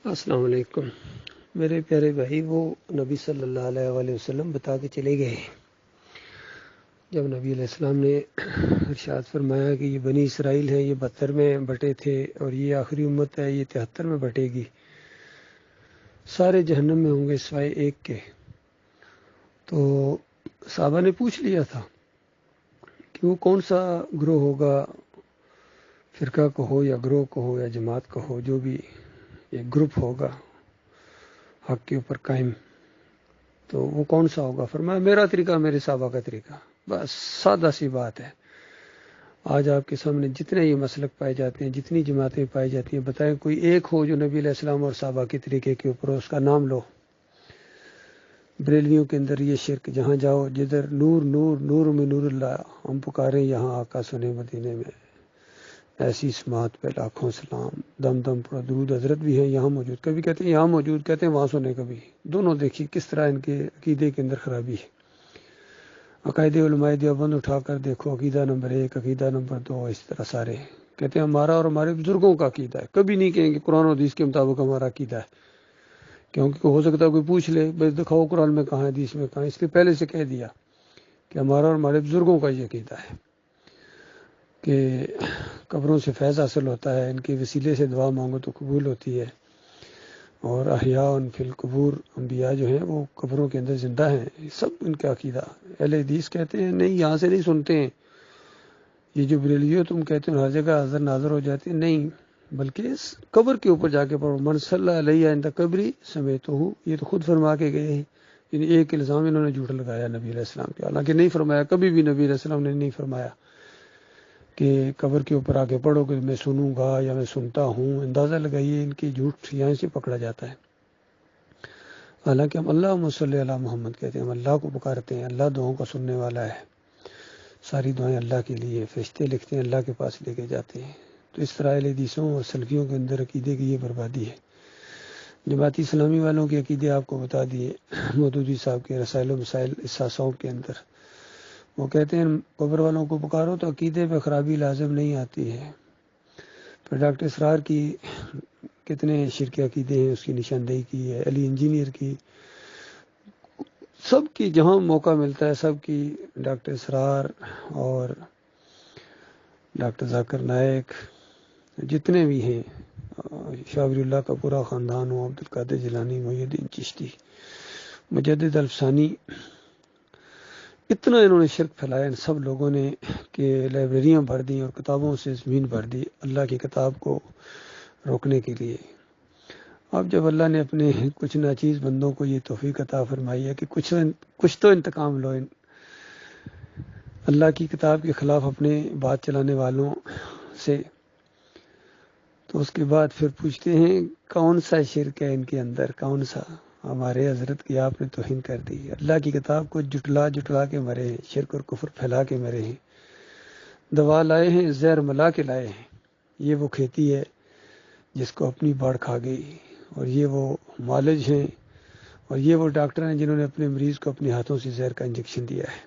السلام علیکم میرے پیارے بھائی، وہ نبی صلی اللہ علیہ وآلہ وسلم بتا کے چلے گئے جب نبی علیہ السلام نے ارشاد فرمایا کہ یہ بنی اسرائیل ہے، یہ 72 میں بٹے تھے اور یہ آخری امت ہے، یہ 73 میں بٹے گی، سارے جہنم میں ہوں گے سوائے ایک کے۔ تو صحابہ نے پوچھ لیا تھا کہ وہ کون سا گروہ ہوگا، فرقہ کو ہو یا گروہ کو ہو یا جماعت کو ہو، جو بھی ایک گروپ ہوگا حق کے اوپر قائم، تو وہ کون سا ہوگا؟ فرمایا میرا طریقہ، میرے صحابہ کا طریقہ۔ بس سادہ سی بات ہے۔ آج آپ کے سامنے جتنے یہ مسلک پائے جاتے ہیں، جتنی جماعتیں پائی جاتی ہیں، بتائیں کوئی ایک ہو جو نبی علیہ السلام اور صحابہ کے طریقے کے اوپر، اس کا نام لو۔ بریلویوں کے اندر یہ شرک، جہاں جاؤ جدھر نور نور نور میں نور اللہ، ہم پکاریں یہاں آقا سنے مدینے میں، ایسی سماعت پہ لاکھوں سلام، دم دم پر درود حضرت بھی ہیں یہاں موجود، کبھی کہتے ہیں یہاں موجود، کہتے ہیں وہاں سنے، کبھی دونوں دیکھیے کس طرح ان کے عقیدے کے اندر خرابی ہے۔ عقائد علماء دیوبند اٹھا کر دیکھو، عقیدہ نمبر 1، عقیدہ نمبر 2، اس طرح سارے کہتے ہیں ہمارا اور ہمارے بزرگوں کا عقیدہ ہے، کبھی نہیں کہیں گے قرآن و حدیث کے مطابق ہمارا عقیدہ ہے، کیونکہ ہو سکتا ہے کوئی پوچھ لے بھائی دکھاؤ قرآن میں کہاں ہے، حدیث میں کہاں ہے، اس لیے پہلے سے کہہ دیا کہ ہمارا اور ہمارے بزرگوں کا یہ عقیدہ ہے کہ قبروں سے فیض حاصل ہوتا ہے، ان کے وسیلے سے دعا مانگو تو قبول ہوتی ہے، اور احیاء فی القبور، انبیاء جو ہیں وہ قبروں کے اندر زندہ ہیں، یہ سب ان کا عقیدہ۔ اہل حدیث کہتے ہیں نہیں، یہاں سے نہیں سنتے ہیں، یہ جو بریلوی ہو تم کہتے ہیں ہر جگہ حاضر ناظر ہو جاتے ہیں، نہیں، بلکہ اس قبر کے اوپر جا کے پڑھو، من صلی علیہ عند قبری سمیتہ، یہ تو خود فرما کے گئے ہیں۔ یعنی ایک الزام انہوں نے جھوٹ لگایا نبی علیہ السلام پہ، حالانکہ نہیں فرمایا، کبھی بھی نبی علیہ السلام نے نہیں فرمایا کہ قبر کے اوپر آ کے پڑھو کہ میں سنوں گا یا میں سنتا ہوں۔ اندازہ لگائیے ان کی جھوٹ یہاں سے پکڑا جاتا ہے۔ حالانکہ ہم اللہم صلی علی محمد کہتے ہیں، ہم اللہ کو پکارتے ہیں، اللہ دعاؤں کا سننے والا ہے، ساری دعائیں اللہ کے لیے، فرشتے لکھتے ہیں، اللہ کے پاس لے کے جاتے ہیں۔ تو اس طرح اہل حدیثوں اور سلفیوں کے اندر عقیدے کی یہ بربادی ہے۔ جماعتی اسلامی والوں کے عقیدے آپ کو بتا دیے، مودودی صاحب کے رسائل و مسائل احساسوں کے اندر وہ کہتے ہیں قبر والوں کو پکارو تو عقیدے پہ خرابی لازم نہیں آتی ہے۔ پھر ڈاکٹر اسرار کی کتنے شرک عقیدے ہیں، اس کی نشاندہی کی ہے، علی انجینئر کی، سب کی جہاں موقع ملتا ہے سب کی، ڈاکٹر اسرار اور ڈاکٹر ذاکر نائک، جتنے بھی ہیں، شاہ ولی اللہ کا پورا خاندان ہو، عبدالقادر جیلانی، محی الدین چشتی، مجدد الفسانی، اتنا انہوں نے شرک پھیلایا ان سب لوگوں نے کہ لائبریریاں بھر دیں اور کتابوں سے زمین بھر دی اللہ کی کتاب کو روکنے کے لیے۔ اب جب اللہ نے اپنے کچھ ناچیز بندوں کو یہ توفیق عطا فرمائی ہے کہ کچھ تو انتقام لو اللہ کی کتاب کے خلاف اپنے بات چلانے والوں سے، تو اس کے بعد پھر پوچھتے ہیں کون سا شرک ہے ان کے اندر، کون سا؟ ہمارے حضرت کی آپ نے توہین کر دی، اللہ کی کتاب کو جٹلا کے مرے ہیں، شرک اور کفر پھیلا کے مرے ہیں، دوا لائے ہیں، زہر ملا کے لائے ہیں۔ یہ وہ کھیتی ہے جس کو اپنی باڑ کھا گئی، اور یہ وہ معالج ہیں اور یہ وہ ڈاکٹر ہیں جنہوں نے اپنے مریض کو اپنے ہاتھوں سے زہر کا انجیکشن دیا ہے۔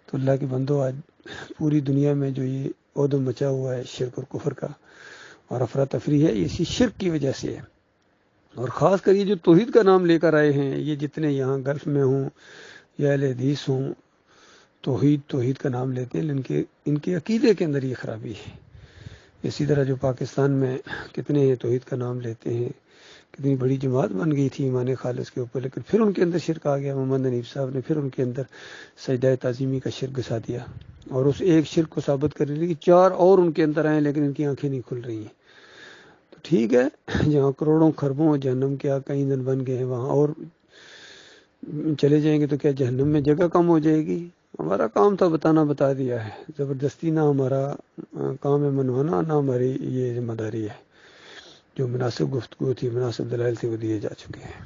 تو اللہ کے بندو، آج پوری دنیا میں جو یہ عودم مچا ہوا ہے شرک اور کفر کا اور افراتفری ہے، یہ اسی شرک کی وجہ سے ہے۔ اور خاص کر یہ جو توحید کا نام لے کر آئے ہیں، یہ جتنے یہاں گلف میں ہوں یا اہل حدیث ہوں، توحید کا نام لیتے ہیں، ان کے عقیدے کے اندر یہ خرابی ہے۔ اسی طرح جو پاکستان میں کتنے توحید کا نام لیتے ہیں، کتنی بڑی جماعت بن گئی تھی ایمان خالص کے اوپر، لیکن پھر ان کے اندر شرک آ گیا، محمد حنیف صاحب نے پھر ان کے اندر سجدہ تعظیمی کا شرک گھسا دیا، اور اس ایک شرک کو ثابت کرنے لگے کہ 4 اور ان کے اندر آئے لیکن ان کی آنکھیں نہیں کھل رہی ہیں۔ تو ٹھیک ہے، جہاں کروڑوں خربوں جہنم کے آقا ایندھن بن گئے ہیں، وہاں اور چلے جائیں گے تو کیا جہنم میں جگہ کم ہو جائے گی؟ ہمارا کام تھا بتانا، بتا دیا ہے، زبردستی نہ ہمارا کام ہے منوانا، نہ ہماری یہ ذمہ داری ہے۔ جو مناسب گفتگو تھی، مناسب دلائل تھے، وہ دیے جا چکے ہیں۔